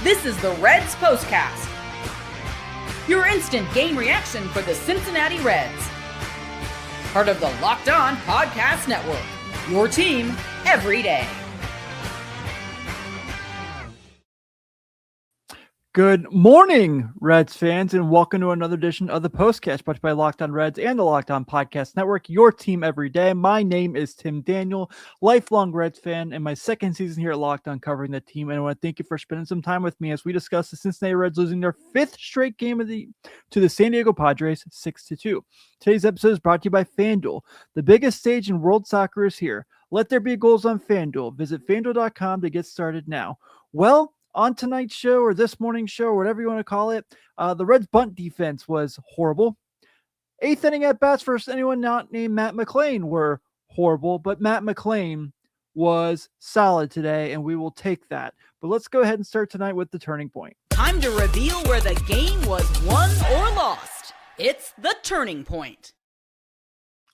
This is the Reds POSTCAST, your instant game reaction for the Cincinnati Reds. Part of the Locked On Podcast Network, your team every day. Good morning, Reds fans, and welcome to another edition of the POSTCAST brought to you by Locked On Reds and the Locked On Podcast Network, your team every day. My name is Tim Daniel, lifelong Reds fan, and my second season here at Locked On covering the team. And I want to thank you for spending some time with me as we discuss the Cincinnati Reds losing their fifth straight game to the San Diego Padres 6-2. Today's episode is brought to you by FanDuel. The biggest stage in world soccer is here. Let there be goals on FanDuel. Visit FanDuel.com to get started now. Well, on tonight's show or this morning's show, or whatever you want to call it, the Reds' bunt defense was horrible. Eighth inning at-bats versus anyone not named Matt McLain were horrible, but Matt McLain was solid today, and we will take that. But let's go ahead and start tonight with the turning point. Time to reveal where the game was won or lost. It's the turning point.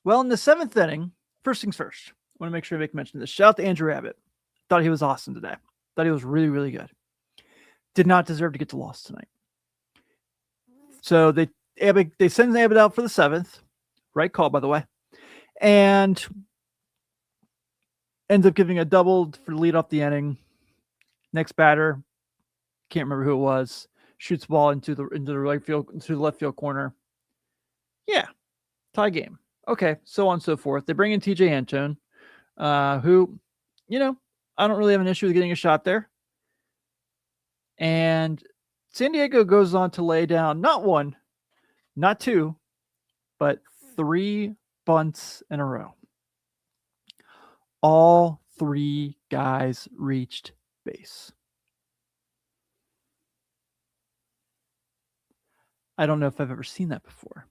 Well, in the seventh inning, first things first, I want to make sure I make mention of this. Shout out to Andrew Abbott. Thought he was awesome today. Thought he was really, really good. Did not deserve to get the loss tonight. So they send Abbott out for the seventh. Right call, by the way. And ends up giving a double for the lead off the inning. Next batter, can't remember who it was, shoots the ball into the right field, into the left field corner. Yeah, tie game. Okay, so on and so forth. They bring in TJ Antone, who, I don't really have an issue with getting a shot there. And San Diego goes on to lay down not one, not two, but three bunts in a row. All three guys reached base. I don't know if I've ever seen that before.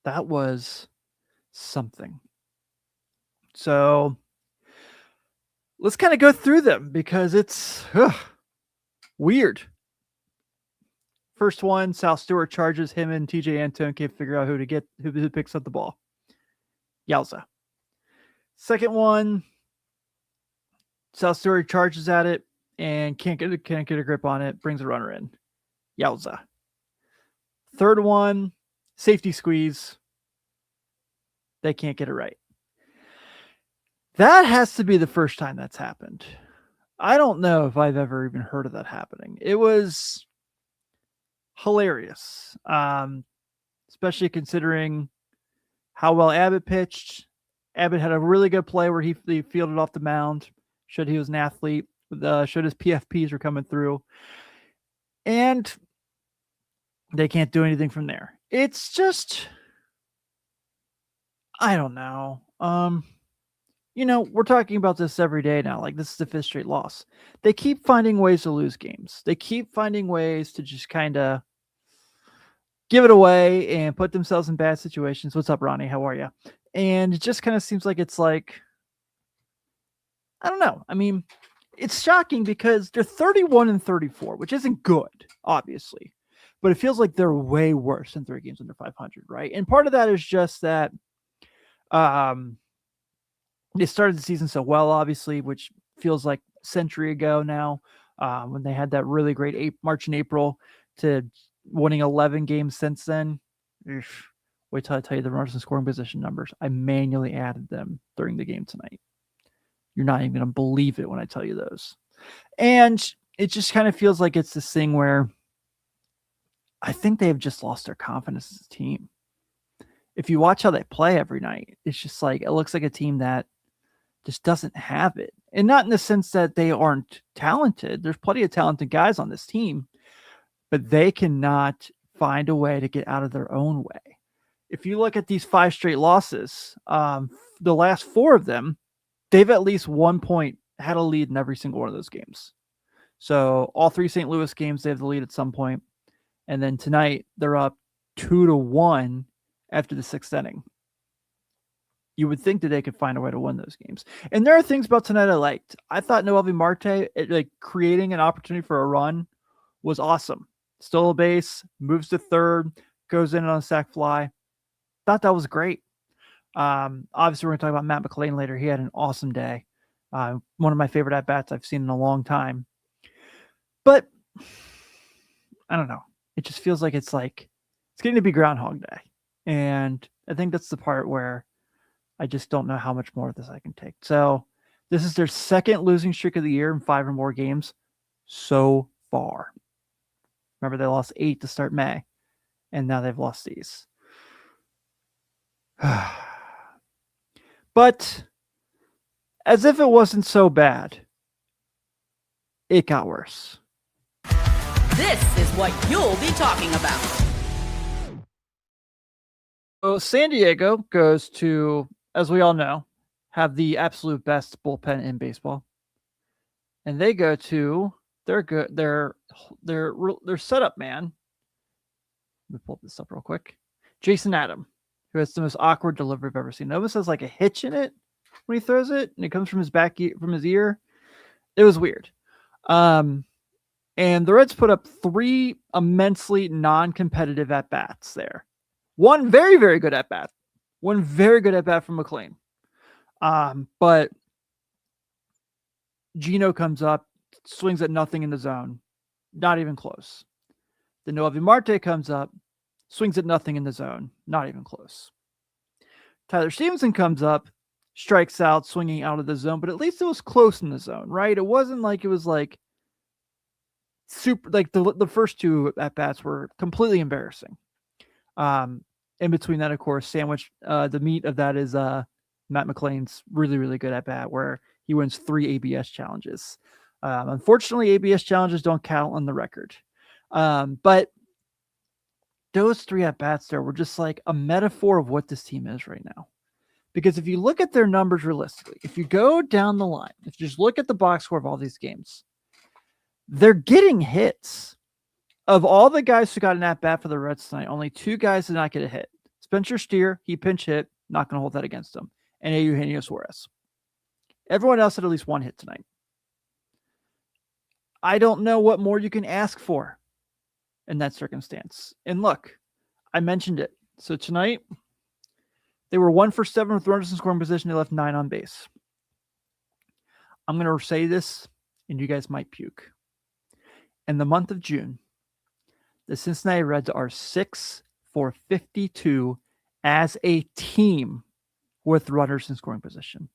That was something. So let's kind of go through them because it's weird. First one, Sal Stewart charges him, and TJ Antone can't figure out who picks up the ball. Yowza. Second one, Sal Stewart charges at it and can't get a grip on it, brings a runner in. Yowza. Third one, safety squeeze. They can't get it right. That has to be the first time that's happened. I don't know if I've ever even heard of that happening. It was hilarious, especially considering how well Abbott pitched. Abbott had a really good play where he fielded off the mound, showed he was an athlete, showed his PFPs were coming through, and they can't do anything from there. It's just, I don't know. We're talking about this every day now. Like, this is the fifth straight loss. They keep finding ways to lose games. They keep finding ways to just kind of give it away and put themselves in bad situations. What's up, Ronnie? How are you? And it just kind of seems like it's like, I don't know. I mean, it's shocking because they're 31-34, which isn't good, obviously. But it feels like they're way worse than 3 games under 500, right? And part of that is just that they started the season so well, obviously, which feels like a century ago now, when they had that really great March and April, to winning 11 games since then. Wait till I tell you the runners and scoring position numbers. I manually added them during the game tonight. You're not even going to believe it when I tell you those. And it just kind of feels like it's this thing where I think they've just lost their confidence as a team. If you watch how they play every night, it's just like, it looks like a team that just doesn't have it. And not in the sense that they aren't talented. There's plenty of talented guys on this team, but they cannot find a way to get out of their own way. If you look at these 5 straight losses, the last 4 of them, they've at least 1 point had a lead in every single one of those games. So all 3 St. Louis games, they have the lead at some point. And then tonight, they're up 2-1 after the 6th inning. You would think that they could find a way to win those games. And there are things about tonight I liked. I thought Noelvi Marte, creating an opportunity for a run, was awesome. Stole a base, moves to third, goes in on a sac fly. Thought that was great. Obviously, we're going to talk about Matt McLain later. He had an awesome day. One of my favorite at-bats I've seen in a long time. But I don't know. It just feels like it's getting to be Groundhog Day. And I think that's the part where I just don't know how much more of this I can take. So this is their second losing streak of the year in 5 or more games so far. Remember, they lost 8 to start May, and now they've lost these. But as if it wasn't so bad, it got worse. This is what you'll be talking about. So San Diego goes to, as we all know, have the absolute best bullpen in baseball. And they go to their setup man. Let me pull this up real quick. Jason Adam, who has the most awkward delivery I've ever seen. It almost has like a hitch in it when he throws it, and it comes from his from his ear. It was weird. And the Reds put up 3 immensely non-competitive at-bats there. One very, very good at-bat. One very good at-bat from McLain. But Gino comes up, swings at nothing in the zone. Not even close. Then Noelvi Marte comes up, swings at nothing in the zone. Not even close. Tyler Stevenson comes up, strikes out, swinging out of the zone, but at least it was close in the zone, right? It wasn't like it was like super, like the first 2 at-bats were completely embarrassing. In between that, of course, the meat of that is Matt McLain's really, really good at-bat where he wins 3 ABS challenges. Unfortunately, ABS challenges don't count on the record. But those 3 at-bats there were just like a metaphor of what this team is right now. Because if you look at their numbers realistically, if you go down the line, if you just look at the box score of all these games, they're getting hits. Of all the guys who got an at-bat for the Reds tonight, only 2 guys did not get a hit. Spencer Steer, he pinch hit, not going to hold that against him, and Eugenio Suarez. Everyone else had at least 1 hit tonight. I don't know what more you can ask for in that circumstance. And look, I mentioned it. So tonight, they were 1 for 7 with runners in scoring position. They left 9 on base. I'm going to say this, and you guys might puke. In the month of June, the Cincinnati Reds are 6 for 52 as a team with runners in scoring position.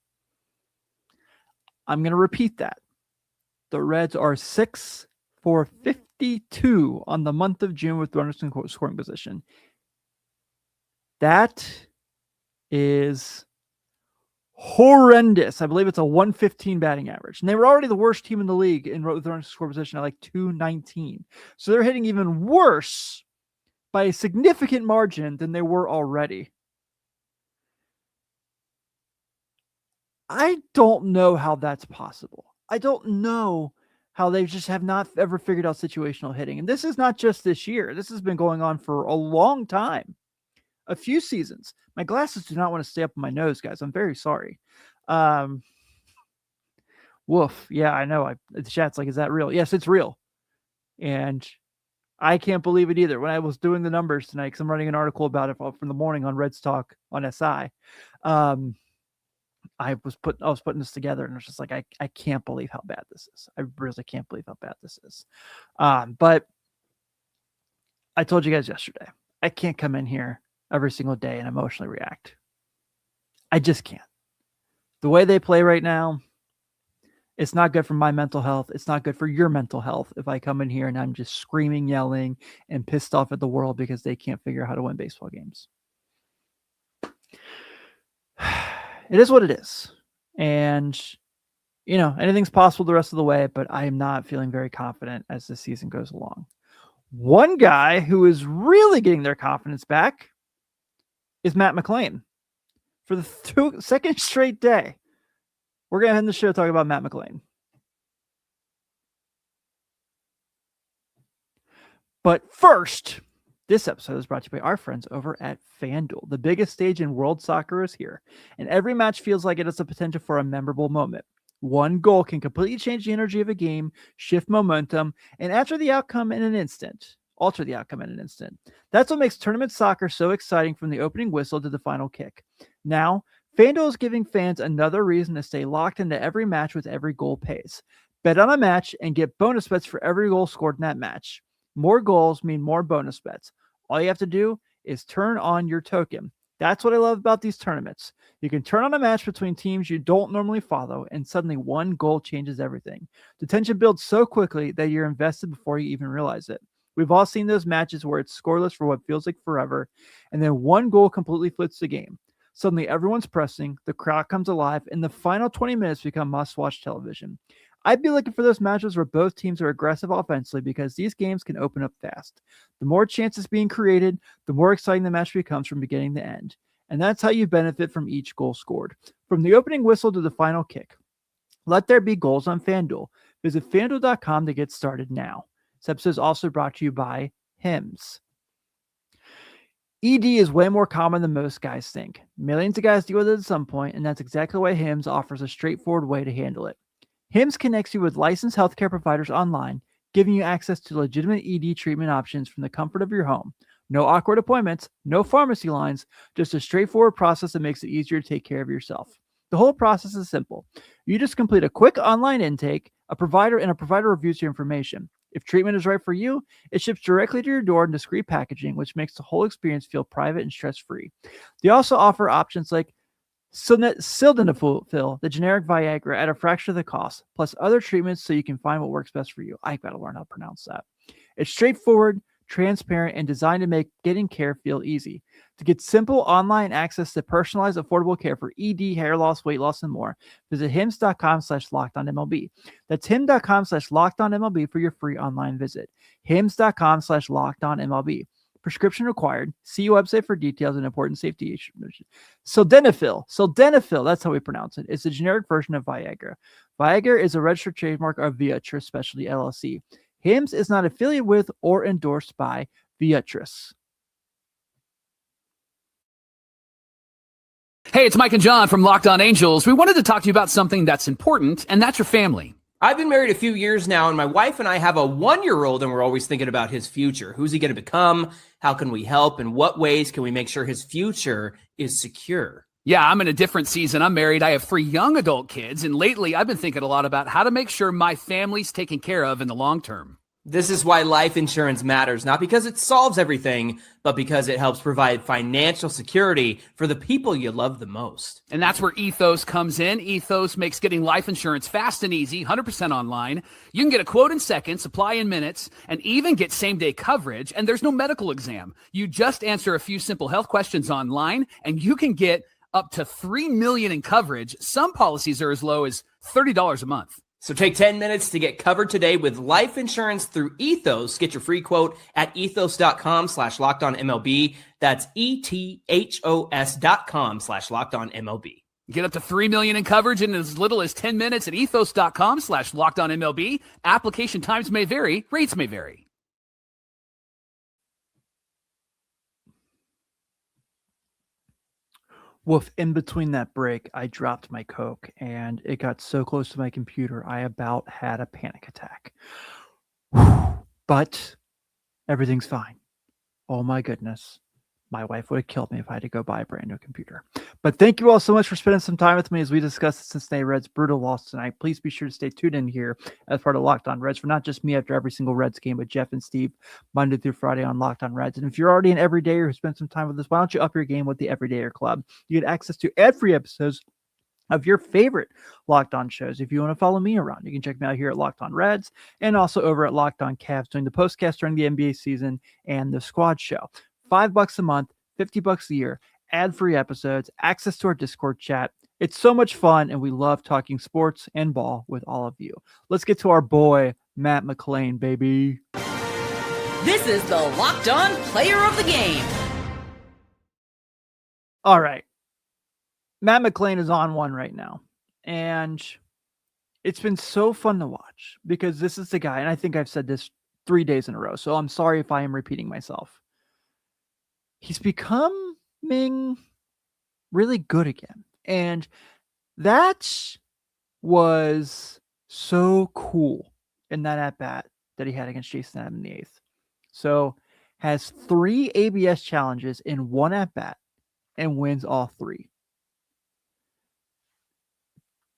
I'm going to repeat that. The Reds are 6 for 52 on the month of June with runners in scoring position. That is horrendous. I believe it's a 115 batting average. And they were already the worst team in the league in runners in scoring position at like 219. So they're hitting even worse by a significant margin than they were already. I don't know how that's possible. I don't know how they just have not ever figured out situational hitting. And this is not just this year. This has been going on for a long time. A few seasons. My glasses do not want to stay up on my nose, guys. I'm very sorry. Woof. Yeah, I know. The chat's like, is that real? Yes, it's real. And I can't believe it either. When I was doing the numbers tonight, because I'm running an article about it from the morning on Reds Talk on SI, I was putting this together, and it's just like, I can't believe how bad this is. I really can't believe how bad this is. But I told you guys yesterday, I can't come in here every single day and emotionally react. I just can't. The way they play right now, it's not good for my mental health. It's not good for your mental health if I come in here and I'm just screaming, yelling, and pissed off at the world because they can't figure out how to win baseball games. It is what it is. And, anything's possible the rest of the way, but I am not feeling very confident as the season goes along. One guy who is really getting their confidence back is Matt McLain. For the second straight day, we're going to end the show talking about Matt McLain. But first, this episode is brought to you by our friends over at FanDuel. The biggest stage in world soccer is here, and every match feels like it has the potential for a memorable moment. One goal can completely change the energy of a game, shift momentum, and alter the outcome in an instant. That's what makes tournament soccer so exciting, from the opening whistle to the final kick. Now, FanDuel is giving fans another reason to stay locked into every match with every goal pays. Bet on a match and get bonus bets for every goal scored in that match. More goals mean more bonus bets. All you have to do is turn on your token. That's what I love about these tournaments. You can turn on a match between teams you don't normally follow, and suddenly one goal changes everything. The tension builds so quickly that you're invested before you even realize it. We've all seen those matches where it's scoreless for what feels like forever, and then one goal completely flips the game. Suddenly everyone's pressing, the crowd comes alive, and the final 20 minutes become must-watch television. I'd be looking for those matches where both teams are aggressive offensively, because these games can open up fast. The more chances being created, the more exciting the match becomes from beginning to end. And that's how you benefit from each goal scored. From the opening whistle to the final kick. Let there be goals on FanDuel. Visit FanDuel.com to get started now. This episode is also brought to you by Hims. ED is way more common than most guys think. Millions of guys deal with it at some point, and that's exactly why Hims offers a straightforward way to handle it. Hims connects you with licensed healthcare providers online, giving you access to legitimate ED treatment options from the comfort of your home. No awkward appointments, no pharmacy lines, just a straightforward process that makes it easier to take care of yourself. The whole process is simple. You just complete a quick online intake, a provider reviews your information. If treatment is right for you, it ships directly to your door in discreet packaging, which makes the whole experience feel private and stress-free. They also offer options like sildenafil, the generic Viagra, at a fraction of the cost, plus other treatments so you can find what works best for you. I gotta learn how to pronounce that. It's straightforward, transparent, and designed to make getting care feel easy. To get simple online access to personalized, affordable care for ED, hair loss, weight loss, and more, visit hims.com/lockedonmlb. That's hims.com/lockedonmlb for your free online visit. hims.com/lockedonmlb. Prescription required. See website for details and important safety issues. Sildenafil, that's how we pronounce it. It's a generic version of Viagra. Viagra is a registered trademark of Viatris Specialty LLC. Hims is not affiliated with or endorsed by Viatris. Hey, it's Mike and John from Locked On Angels. We wanted to talk to you about something that's important, and that's your family. I've been married a few years now, and my wife and I have a 1-year-old, and we're always thinking about his future. Who's he going to become? How can we help? And what ways can we make sure his future is secure? Yeah, I'm in a different season. I'm married. I have 3 young adult kids, and lately I've been thinking a lot about how to make sure my family's taken care of in the long term. This is why life insurance matters, not because it solves everything, but because it helps provide financial security for the people you love the most. And that's where Ethos comes in. Ethos makes getting life insurance fast and easy, 100% online. You can get a quote in seconds, apply in minutes, and even get same-day coverage, and there's no medical exam. You just answer a few simple health questions online, and you can get up to $3 million in coverage. Some policies are as low as $30 a month. So take 10 minutes to get covered today with life insurance through Ethos. Get your free quote at ethos.com/lockedonmlb. That's ethos.com/lockedonmlb. Get up to $3 million in coverage in as little as 10 minutes at ethos.com/lockedonmlb. Application times may vary. Rates may vary. Woof, in between that break, I dropped my Coke and it got so close to my computer, I about had a panic attack. But everything's fine. Oh my goodness. My wife would have killed me if I had to go buy a brand new computer. But thank you all so much for spending some time with me as we discuss the Cincinnati Reds' brutal loss tonight. Please be sure to stay tuned in here as part of Locked On Reds for not just me after every single Reds game, but Jeff and Steve Monday through Friday on Locked On Reds. And if you're already an everydayer who spent some time with us, why don't you up your game with the Everydayer Club? You get access to ad-free episodes of your favorite Locked On shows. If you want to follow me around, you can check me out here at Locked On Reds and also over at Locked On Cavs doing the postcast during the NBA season and the squad show. $5 a month, $50 a year, ad-free episodes, access to our Discord chat. It's so much fun, and we love talking sports and ball with all of you. Let's get to our boy, Matt McLain, baby. This is the Locked On Player of the Game. All right. Matt McLain is on one right now, and it's been so fun to watch because this is the guy, and I think I've said this 3 days in a row, so I'm sorry if I am repeating myself. He's becoming really good again. And that was so cool in that at-bat that he had against Jason Adam in the 8th. So has 3 ABS challenges in 1 at-bat and wins all 3.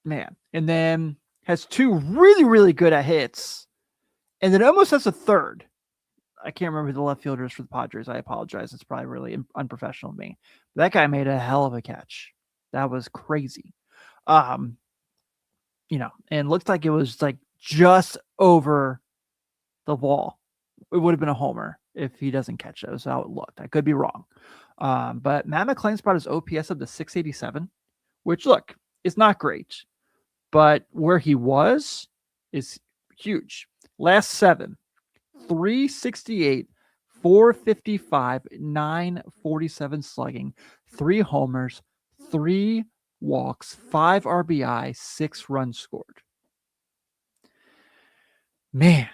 Man. And then has 2 really, really good at hits. And then almost has a third. I can't remember who the left fielder is for the Padres. I apologize. It's probably really unprofessional of me. But that guy made a hell of a catch. That was crazy. And looked like it was like just over the wall. It would have been a homer if he doesn't catch those. How it looked. I could be wrong. But Matt McLain's brought his OPS up to 687, which look, is not great. But where he was is huge. Last 7, 368, 455, 947 slugging, 3 homers, 3 walks, 5 RBI, 6 runs scored. Man.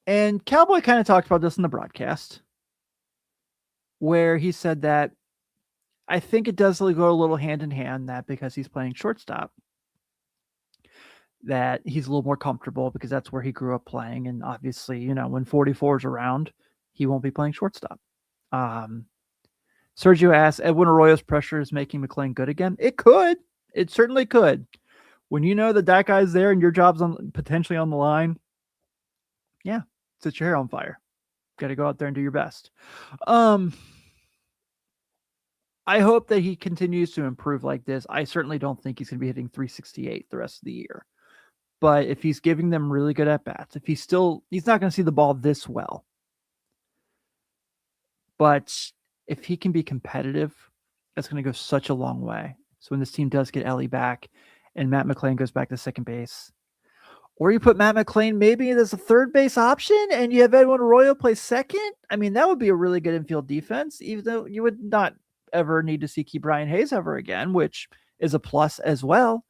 And Cowboy kind of talked about this in the broadcast, where he said that I think it does go a little hand in hand that because he's playing shortstop, that he's a little more comfortable because that's where he grew up playing. And obviously, when 44 is around, he won't be playing shortstop. Sergio asks, Edwin Arroyo's pressure is making McLain good again. It could. It certainly could. When you know that guy's there and your job's potentially on the line, yeah, set your hair on fire. Got to go out there and do your best. I hope that he continues to improve like this. I certainly don't think he's going to be hitting 368 the rest of the year. But if he's giving them really good at-bats, he's not going to see the ball this well. But if he can be competitive, that's going to go such a long way. So when this team does get Ellie back and Matt McLain goes back to second base, or you put Matt McLain maybe as a third base option and you have Edwin Arroyo play second, I mean, that would be a really good infield defense, even though you would not ever need to see Key Brian Hayes ever again, which is a plus as well.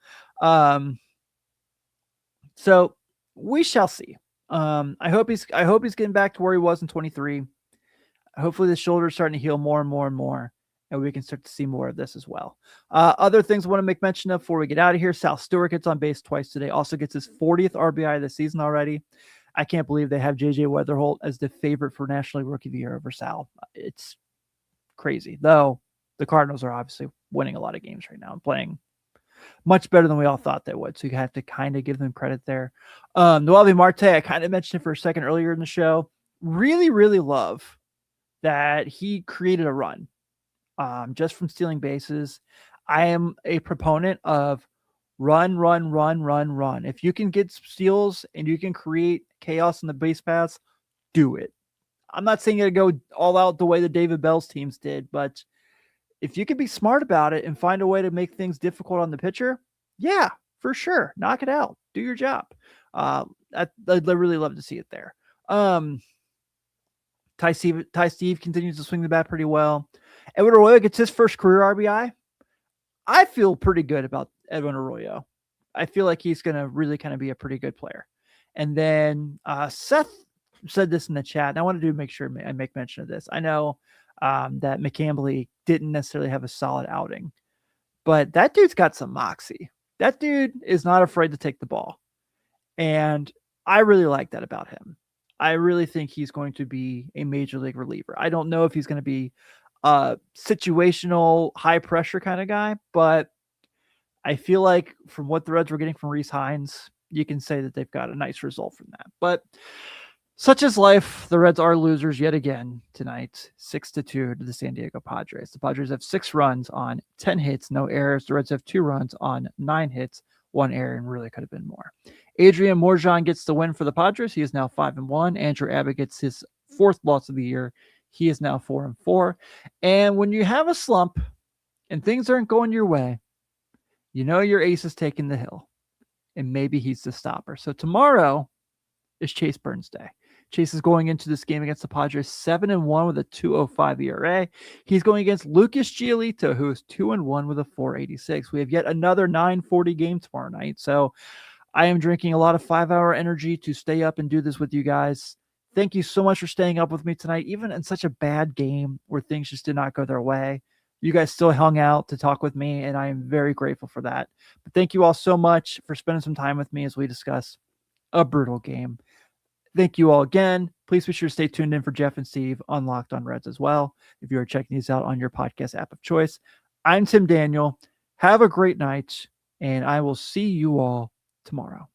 So we shall see. I hope he's getting back to where he was in 23. Hopefully the shoulder is starting to heal more and more and more, and we can start to see more of this as well. Other things I want to make mention of before we get out of here. Sal Stewart gets on base twice today. Also gets his 40th RBI of the season already. I can't believe they have JJ Weatherholt as the favorite for National League Rookie of the Year over Sal. It's crazy, though. The Cardinals are obviously winning a lot of games right now and playing much better than we all thought they would. So you have to kind of give them credit there. Noelvi Marte, I kind of mentioned it for a second earlier in the show. Really, really love that he created a run just from stealing bases. I am a proponent of run. If you can get steals and you can create chaos in the base paths, do it. I'm not saying to go all out the way the David Bell's teams did, but if you can be smart about it and find a way to make things difficult on the pitcher, yeah, for sure. Knock it out. Do your job. I'd really love to see it there. Ty Steve continues to swing the bat pretty well. Edwin Arroyo gets his first career RBI. I feel pretty good about Edwin Arroyo. I feel like he's going to really kind of be a pretty good player. And then Seth said this in the chat, and I want to make sure I make mention of this. I know that McCambley didn't necessarily have a solid outing, but that dude's got some moxie. That dude is not afraid to take the ball. And I really like that about him. I really think he's going to be a major league reliever. I don't know if he's going to be a situational, high pressure kind of guy, but I feel like from what the Reds were getting from Rhys Hines, you can say that they've got a nice result from that. But such is life. The Reds are losers yet again tonight, 6-2 to the San Diego Padres. The Padres have 6 runs on 10 hits, no errors. The Reds have 2 runs on 9 hits, 1 error, and really could have been more. Adrian Morjan gets the win for the Padres. He is now 5-1. Andrew Abbott gets his 4th loss of the year. He is now 4-4. And when you have a slump and things aren't going your way, you know your ace is taking the hill, and maybe he's the stopper. So tomorrow is Chase Burns Day. Chase is going into this game against the Padres 7-1 with a 2.05 ERA. He's going against Lucas Giolito, who is 2-1 with a 4.86. We have yet another 9:40 game tomorrow night. So I am drinking a lot of 5-hour energy to stay up and do this with you guys. Thank you so much for staying up with me tonight, even in such a bad game where things just did not go their way. You guys still hung out to talk with me, and I am very grateful for that. But thank you all so much for spending some time with me as we discuss a brutal game. Thank you all again. Please be sure to stay tuned in for Jeff and Steve on Locked on Reds as well, if you are checking these out on your podcast app of choice. I'm Tim Daniel. Have a great night, and I will see you all tomorrow.